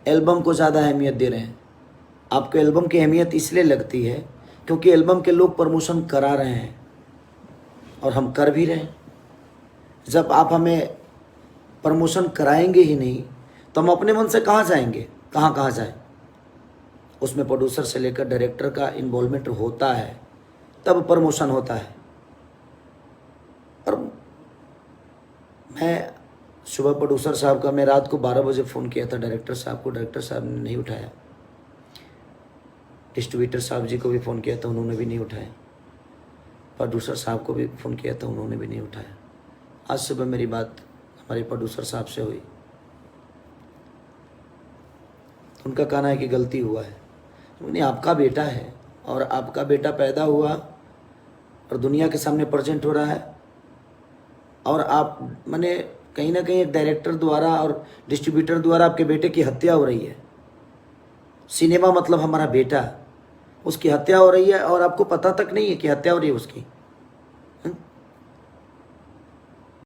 Album को ज़्यादा अहमियत दे रहे हैं। आपको एल्बम की अहमियत इसलिए लगती है क्योंकि एल्बम के लोग प्रमोशन करा रहे हैं और हम कर भी रहे हैं। जब आप हमें प्रमोशन कराएंगे ही नहीं तो हम अपने मन से कहाँ जाएंगे, कहाँ जाएं। उसमें प्रोड्यूसर से लेकर डायरेक्टर का इन्वॉल्वमेंट होता है, तब प्रमोशन होता है। और मैं सुबह प्रोड्यूसर साहब का, मैं रात को 12 बजे फ़ोन किया था डायरेक्टर साहब को, डायरेक्टर साहब ने नहीं उठाया। डिस्ट्रीब्यूटर साहब जी को भी फ़ोन किया था, उन्होंने भी नहीं उठाया। प्रोड्यूसर साहब को भी फ़ोन किया था, उन्होंने भी नहीं उठाया। आज सुबह मेरी बात हमारे प्रोड्यूसर साहब से हुई, उनका कहना है कि गलती हुआ है। नहीं, आपका बेटा है और आपका बेटा पैदा हुआ और दुनिया के सामने प्रेजेंट हो रहा है, और आप माने कहीं ना कहीं एक डायरेक्टर द्वारा और डिस्ट्रीब्यूटर द्वारा आपके बेटे की हत्या हो रही है। सिनेमा मतलब हमारा बेटा, उसकी हत्या हो रही है और आपको पता तक नहीं है कि हत्या हो रही है उसकी।